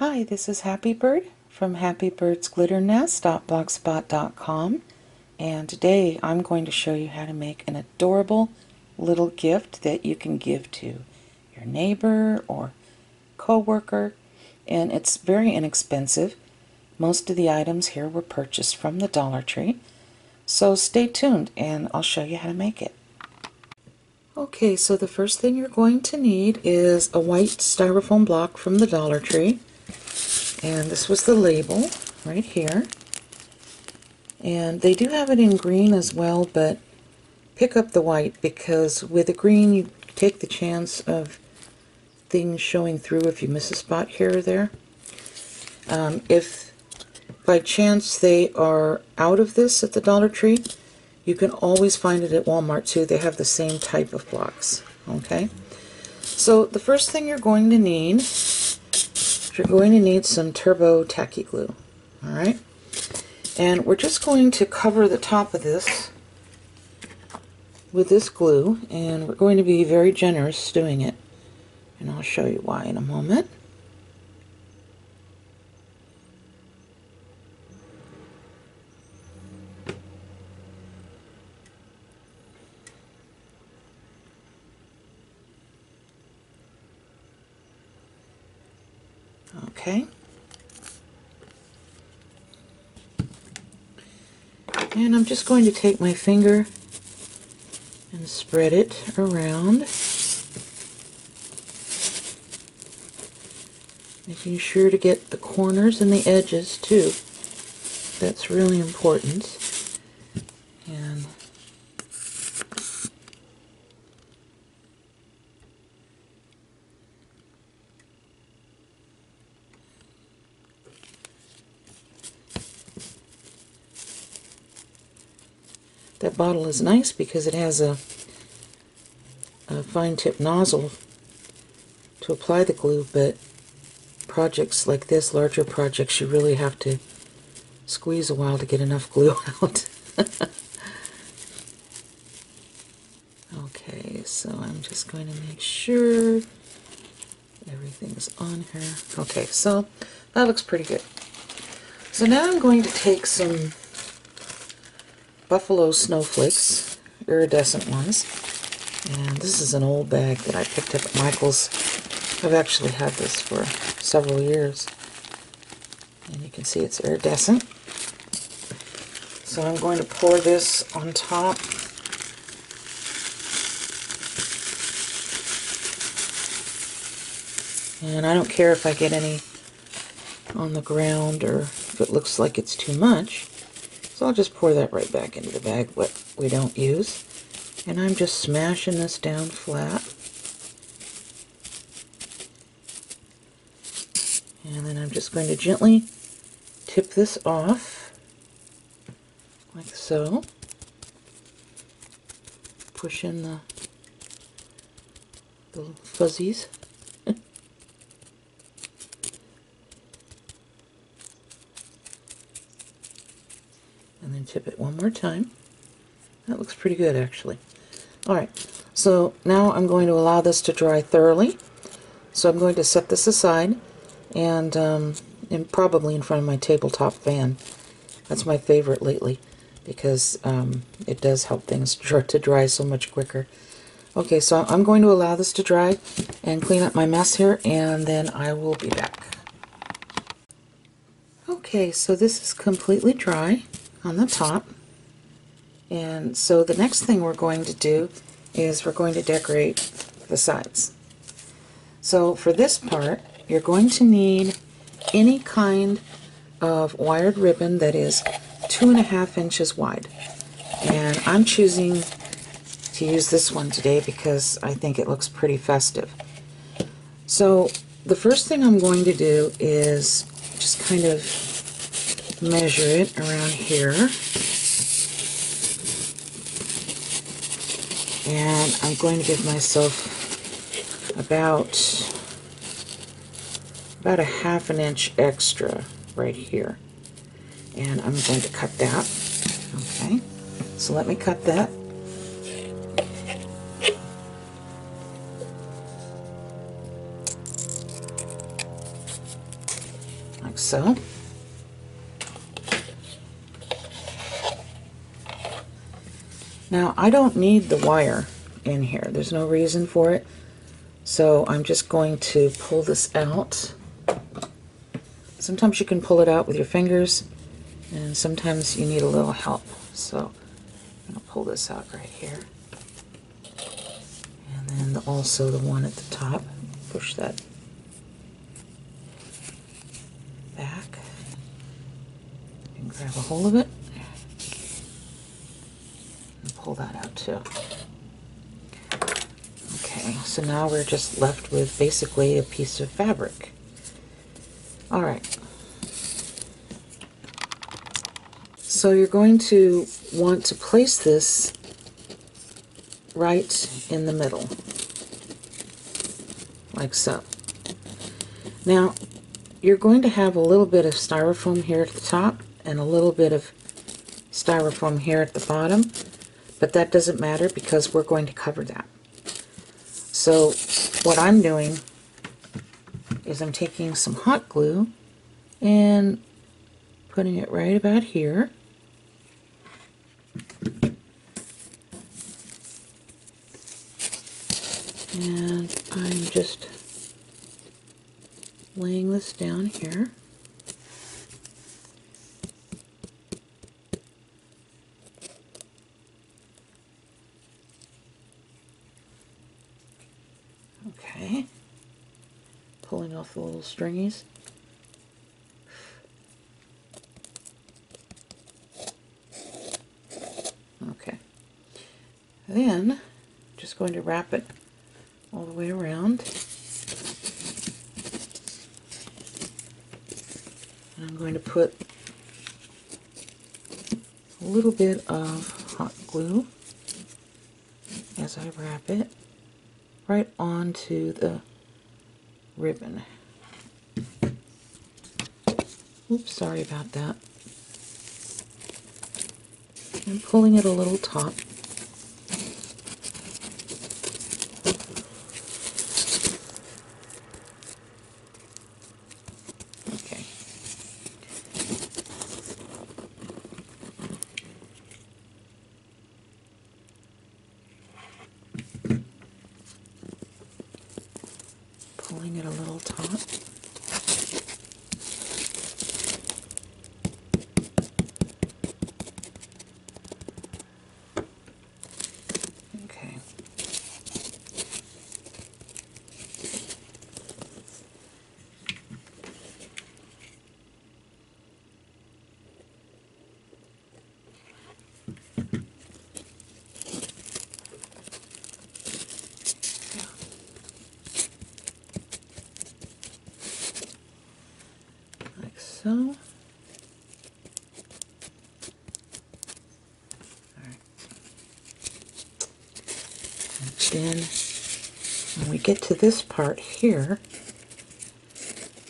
Hi, this is Happy Bird from happybirdsglitternest.blogspot.com, and today I'm going to show you how to make an adorable little gift that you can give to your neighbor or co-worker, and it's very inexpensive. Most of the items here were purchased from the Dollar Tree, so stay tuned and I'll show you how to make it. Okay, so the first thing you're going to need is a white styrofoam block from the Dollar Tree. And this was the label right here. And they do have it in green as well, but pick up the white because with the green you take the chance of things showing through if you miss a spot here or there. If by chance they are out of this at the Dollar Tree, you can always find it at Walmart too. They have the same type of blocks. Okay? So the first thing you're going to need, you're going to need some turbo tacky glue. Alright? And we're just going to cover the top of this with this glue, and we're going to be very generous doing it. And I'll show you why in a moment. Okay. And I'm just going to take my finger and spread it around, making sure to get the corners and the edges too. That's really important. And that bottle is nice because it has a fine tip nozzle to apply the glue, but projects like this, larger projects, you really have to squeeze a while to get enough glue out. Okay, so I'm just going to make sure everything's on here. Okay, so that looks pretty good. So now I'm going to take some Buffalo Snowflakes, iridescent ones, and this is an old bag that I picked up at Michael's. I've actually had this for several years, and you can see it's iridescent. So I'm going to pour this on top. And I don't care if I get any on the ground or if it looks like it's too much. So I'll just pour that right back into the bag, what we don't use. And I'm just smashing this down flat. And then I'm just going to gently tip this off, like so. Push in the little fuzzies. And then tip it one more time. That looks pretty good, actually. Alright, so now I'm going to allow this to dry thoroughly. So I'm going to set this aside and probably in front of my tabletop fan. That's my favorite lately because it does help things to dry so much quicker. Okay, so I'm going to allow this to dry and clean up my mess here, and then I will be back. Okay, so this is completely dry on the top, and so the next thing we're going to do is we're going to decorate the sides. So for this part, you're going to need any kind of wired ribbon that is 2.5 inches wide, and I'm choosing to use this one today because I think it looks pretty festive. So the first thing I'm going to do is just kind of measure it around here, and I'm going to give myself about 1/2 inch extra right here, and I'm going to cut that. Okay, so let me cut that. like so. Now I don't need the wire in here. There's no reason for it. So I'm just going to pull this out. Sometimes you can pull it out with your fingers, and sometimes you need a little help. So I'm going to pull this out right here. And then also the one at the top. Push that back and grab a hold of it. And pull that out too. Okay, so now we're just left with basically a piece of fabric. All right. So you're going to want to place this right in the middle, like so. Now, you're going to have a little bit of styrofoam here at the top and a little bit of styrofoam here at the bottom, but that doesn't matter because we're going to cover that. So what I'm doing is I'm taking some hot glue and putting it right about here. And I'm just laying this down here. Okay. Pulling off the little stringies. Okay. Then, just going to wrap it all the way around. And I'm going to put a little bit of hot glue as I wrap it right onto the ribbon. Oops, sorry about that. I'm pulling it a little taut. Okay. Pulling it a little taut. Okay. Like so. Then when we get to this part here,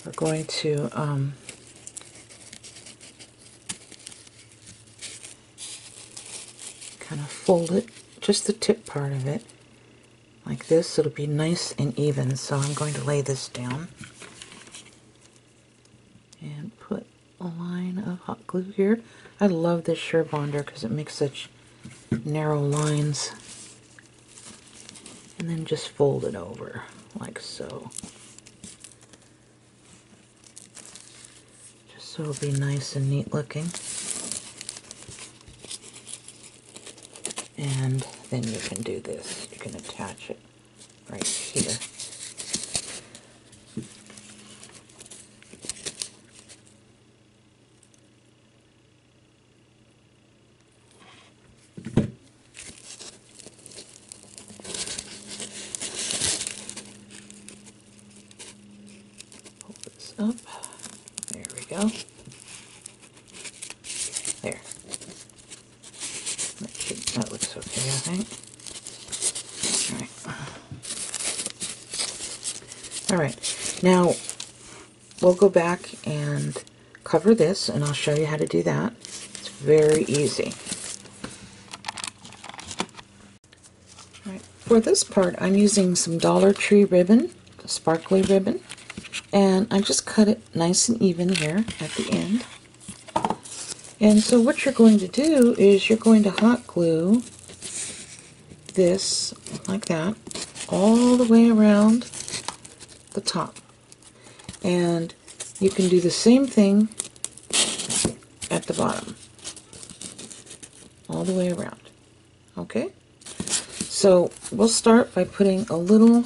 we're going to kind of fold it, just the tip part of it, like this, so it'll be nice and even. So I'm going to lay this down and put a line of hot glue here. I love this Surebonder because it makes such narrow lines. And then just fold it over, like so. Just so it'll be nice and neat looking. And then you can do this. You can attach it right here. Up. There we go. There. That looks okay, I think. Alright. Now, we'll go back and cover this, and I'll show you how to do that. It's very easy. Alright. For this part, I'm using some Dollar Tree ribbon, sparkly ribbon. And I just cut it nice and even here at the end. And so what you're going to do is you're going to hot glue this like that all the way around the top. And you can do the same thing at the bottom, all the way around. Okay? So we'll start by putting a little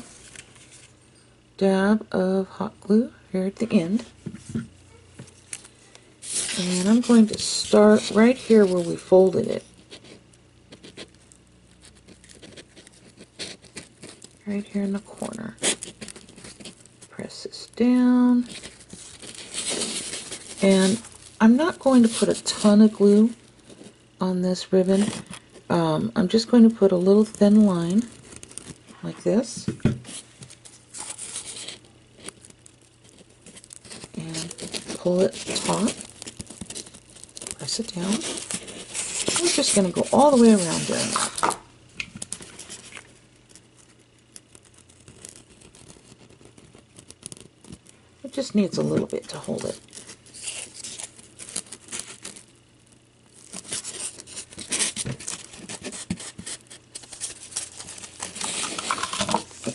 dab of hot glue here at the end. And I'm going to start right here where we folded it. Right here in the corner. Press this down. And I'm not going to put a ton of glue on this ribbon. I'm just going to put a little thin line like this. And pull it taut. Press it down. We're just going to go all the way around doing that. It just needs a little bit to hold it.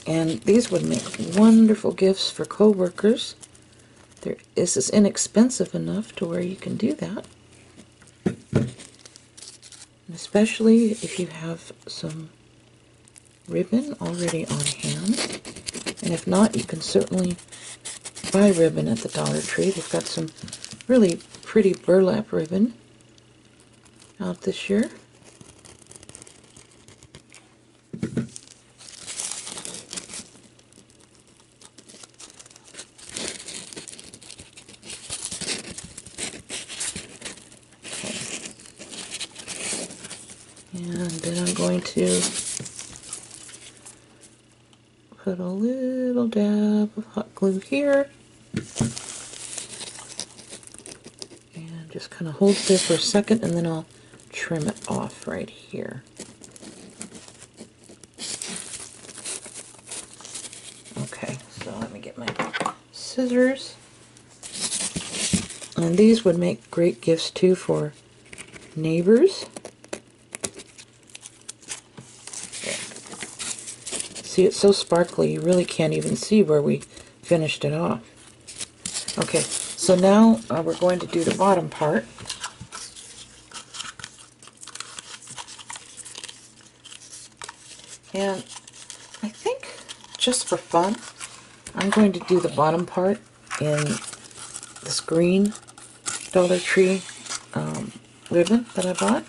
And these would make wonderful gifts for co-workers. This is inexpensive enough to where you can do that. And especially if you have some ribbon already on hand. And if not, you can certainly buy ribbon at the Dollar Tree. They've got some really pretty burlap ribbon out this year. And then I'm going to put a little dab of hot glue here. And just kind of hold it there for a second, and then I'll trim it off right here. Okay, so let me get my scissors. And these would make great gifts too for neighbors. See, it's so sparkly you really can't even see where we finished it off. Okay, so now we're going to do the bottom part. And I think just for fun, I'm going to do the bottom part in this green Dollar Tree ribbon that I bought.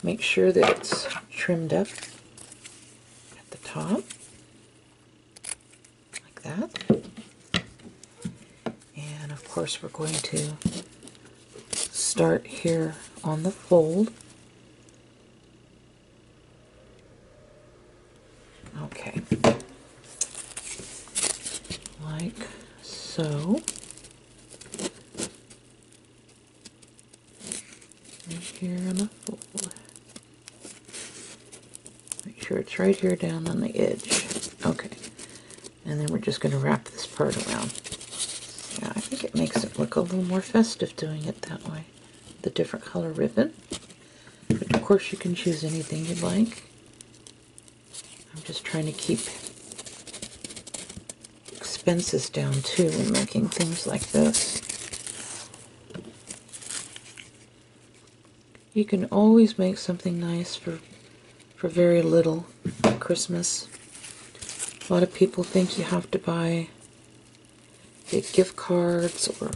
Make sure that it's trimmed up at the top, like that. And of course we're going to start here on the fold. Okay, like so. Right here on the fold. Make sure it's right here down on the edge. Okay, and then we're just going to wrap this part around. Yeah, I think it makes it look a little more festive doing it that way. The different color ribbon. But of course you can choose anything you'd like. I'm just trying to keep expenses down too when making things like this. You can always make something nice for very little at Christmas. A lot of people think you have to buy big gift cards or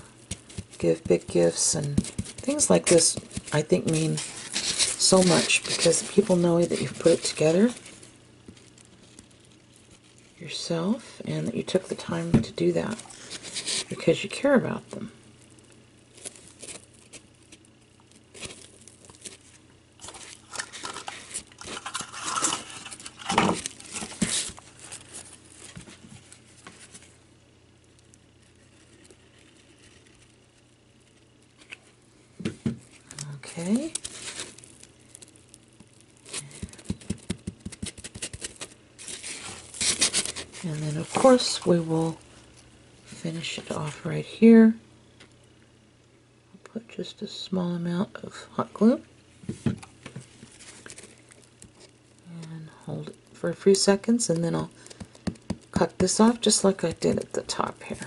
give big gifts, and things like this I think mean so much because people know that you've put it together yourself and that you took the time to do that because you care about them. Okay. And then of course, we will finish it off right here. I'll put just a small amount of hot glue and hold it for a few seconds, and then I'll cut this off just like I did at the top here.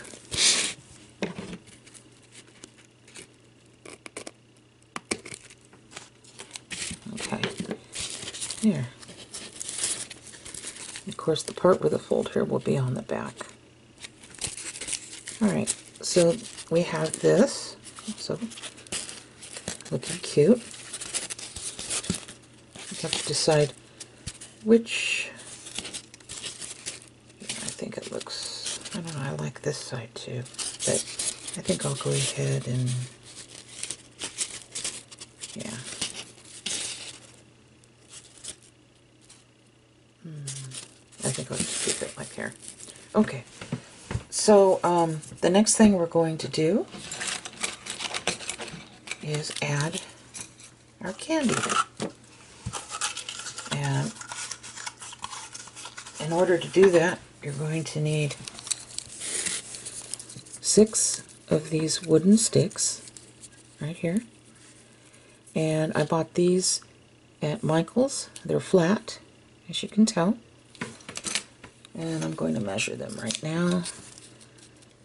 Okay, there. Of course, the part with the fold here will be on the back. Alright, so we have this, so looking cute. You have to decide which, I think it looks, I don't know, I like this side too, but I think I'll go ahead and, yeah. I think I'll just keep it like here. Okay, so the next thing we're going to do is add our candy. And in order to do that, you're going to need 6 of these wooden sticks right here. And I bought these at Michael's. They're flat, as you can tell. And I'm going to measure them right now.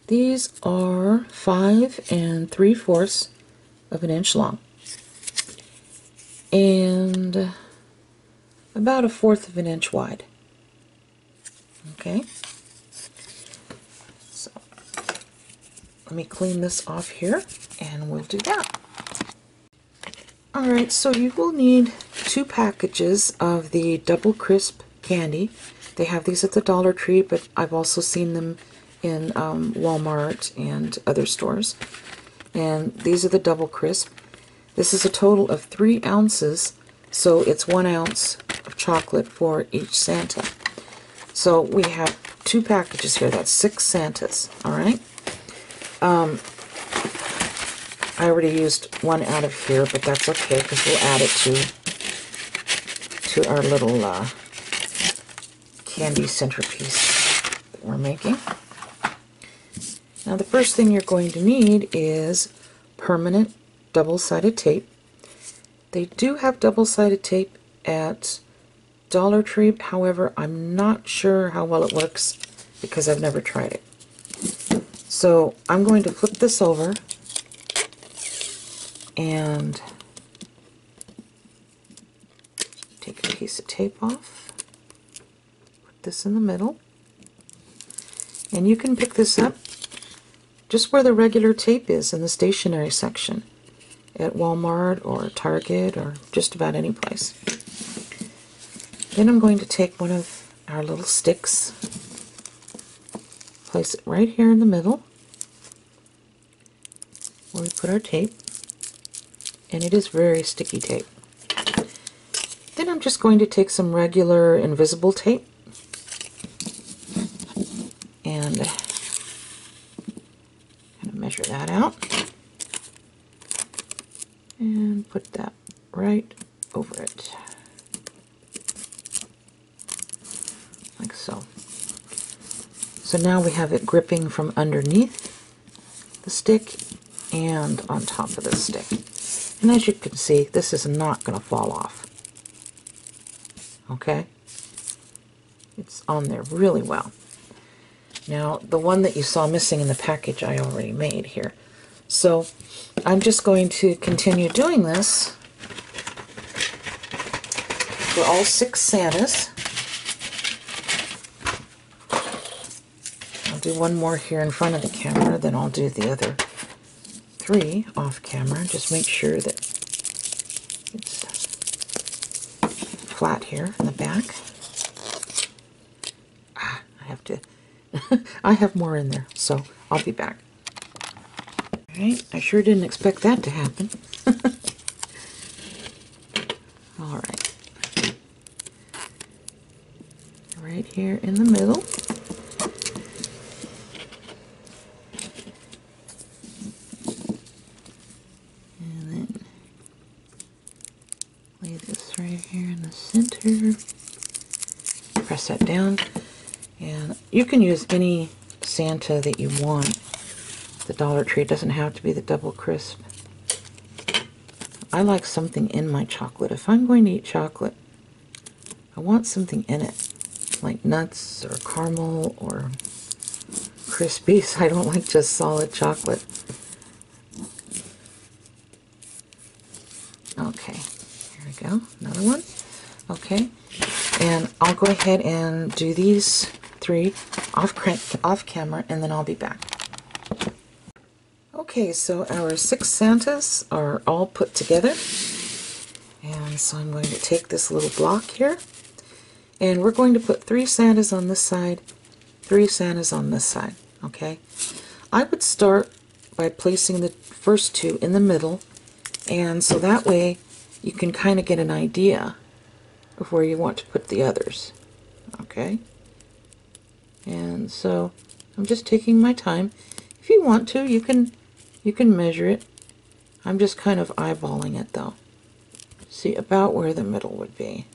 These are 5 3/4 of an inch long. And about 1/4 of an inch wide. Okay? So, let me clean this off here, and we'll do that. Alright, so you will need 2 packages of the Double Crisp candy. They have these at the Dollar Tree, but I've also seen them in Walmart and other stores. And these are the Double Crisp. This is a total of 3 ounces, so it's 1 ounce of chocolate for each Santa. So we have 2 packages here. That's 6 Santas. Alright? I already used 1 out of here, but that's okay because we'll add it to our little candy centerpiece that we're making. Now the first thing you're going to need is permanent double-sided tape. They do have double-sided tape at Dollar Tree, however, I'm not sure how well it works because I've never tried it. So I'm going to flip this over and take a piece of tape off. Put this in the middle. And you can pick this up just where the regular tape is in the stationery section at Walmart or Target or just about any place. Then I'm going to take one of our little sticks, place it right here in the middle where we put our tape, and it is very sticky tape. Then I'm just going to take some regular invisible tape and kind of measure that out and put that right over it, like so. So now we have it gripping from underneath the stick and on top of the stick. And as you can see, this is not going to fall off. Okay? It's on there really well. Now, the one that you saw missing in the package I already made here. So, I'm just going to continue doing this for all 6 Santas. I'll do one more here in front of the camera, then I'll do the other 3 off camera. Just make sure that it's flat here in the back. I have to, I have more in there, so I'll be back. Alright, I sure didn't expect that to happen. Alright. Right here in the middle. And then lay this right here in the center. Press that down, and you can use any Santa that you want. The Dollar Tree, it doesn't have to be the double crisp. I like something in my chocolate. If I'm going to eat chocolate, I want something in it, like nuts or caramel or Crispies. I don't like just solid chocolate. Okay, here we go, another one. Okay, and I'll go ahead and do these 3 off camera, and then I'll be back. Okay, so our 6 Santas are all put together, and so I'm going to take this little block here, and we're going to put 3 Santas on this side, 3 Santas on this side. Okay, I would start by placing the first 2 in the middle, and so that way you can kind of get an idea of where you want to put the others. Okay, and so I'm just taking my time. If you want to, you can measure it. I'm just kind of eyeballing it though. See about where the middle would be.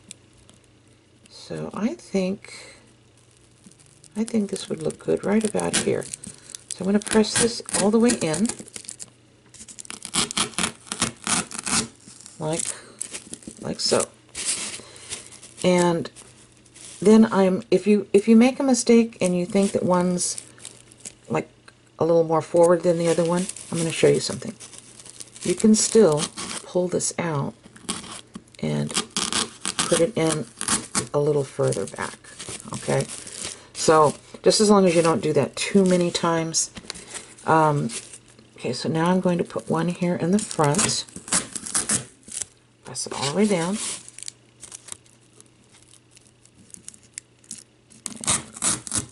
So I think this would look good right about here. So I'm going to press this all the way in, like so. And then if you make a mistake and you think that one's like a little more forward than the other one, I'm going to show you something. You can still pull this out and put it in a little further back. Okay, so just as long as you don't do that too many times. Okay, so now I'm going to put one here in the front. Press it all the way down.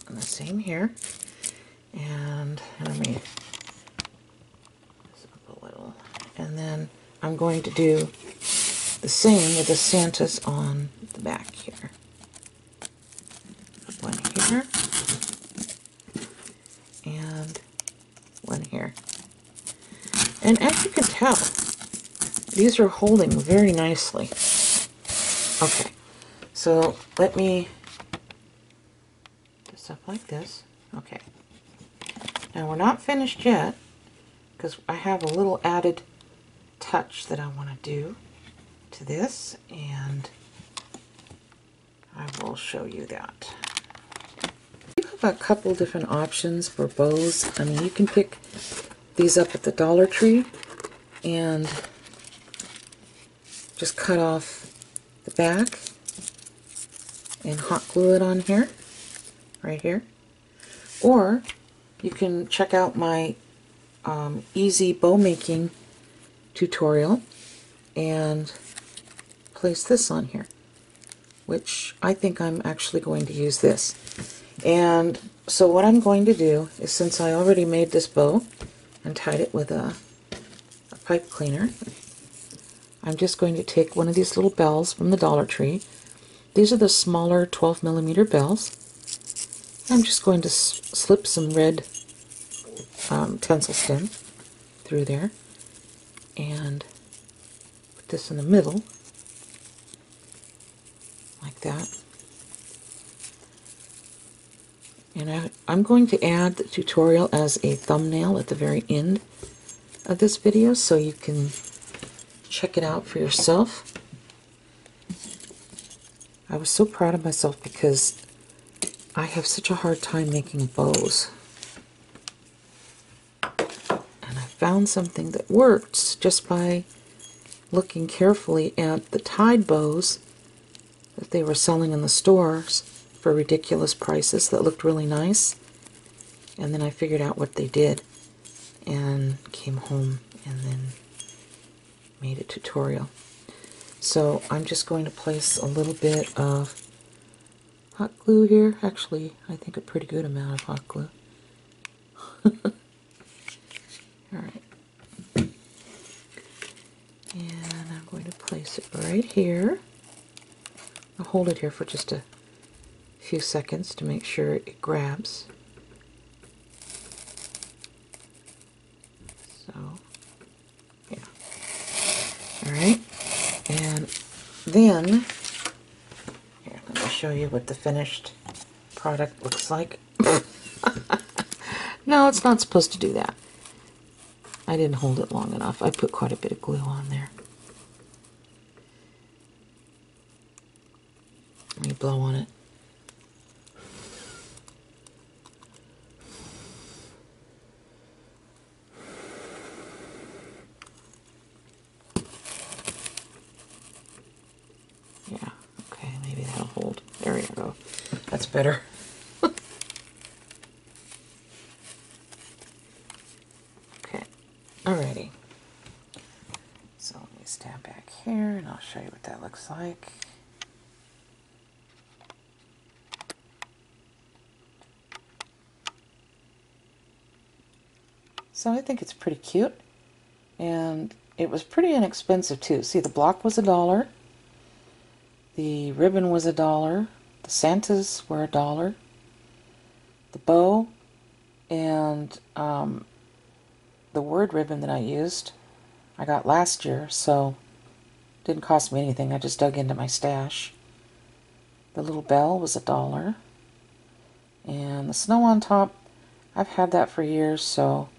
And the same here. And let me this up a little. And then I'm going to do the same with the Santas on the back here. One here. And one here. And as you can tell, these are holding very nicely. Okay, so let me do stuff like this. Okay, now we're not finished yet because I have a little added touch that I want to do to this, and I will show you that. You have a couple different options for bows. I mean, you can pick these up at the Dollar Tree and just cut off the back and hot glue it on here, right here. Or you can check out my easy bow making tutorial and place this on here, which I think I'm actually going to use this. And so what I'm going to do is, since I already made this bow and tied it with a pipe cleaner, I'm just going to take one of these little bells from the Dollar Tree. These are the smaller 12mm bells. I'm just going to slip some red tencel stem through there and put this in the middle like that. And I'm going to add the tutorial as a thumbnail at the very end of this video so you can check it out for yourself. I was so proud of myself because I have such a hard time making bows. And I found something that works just by looking carefully at the tied bows that they were selling in the stores for ridiculous prices that looked really nice. And then I figured out what they did and came home and then made a tutorial. So I'm just going to place a little bit of hot glue here. Actually, I think a pretty good amount of hot glue. Alright. And I'm going to place it right here. I'll hold it here for just a few seconds to make sure it grabs. So, yeah. Alright. And then, here, let me show you what the finished product looks like. No, it's not supposed to do that. I didn't hold it long enough. I put quite a bit of glue on there. Let me blow on it. Yeah, okay, maybe that'll hold. There we go. That's better. Okay, alrighty. So let me stand back here and I'll show you what that looks like. So I think it's pretty cute, and it was pretty inexpensive too. See, the block was $1, the ribbon was $1, the Santas were $1, the bow and the word ribbon that I used I got last year, so it didn't cost me anything. I just dug into my stash. The little bell was $1, and the snow on top, I've had that for years, so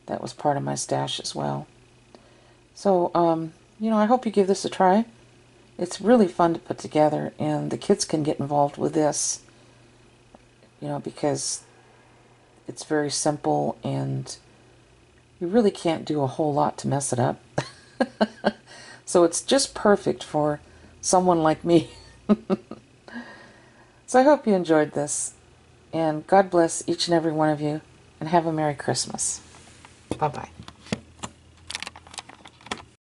that was part of my stash as well. So, you know, I hope you give this a try. It's really fun to put together, and the kids can get involved with this, you know, because it's very simple, and you really can't do a whole lot to mess it up. So it's just perfect for someone like me. So I hope you enjoyed this, and God bless each and every one of you, and have a Merry Christmas. Bye-bye.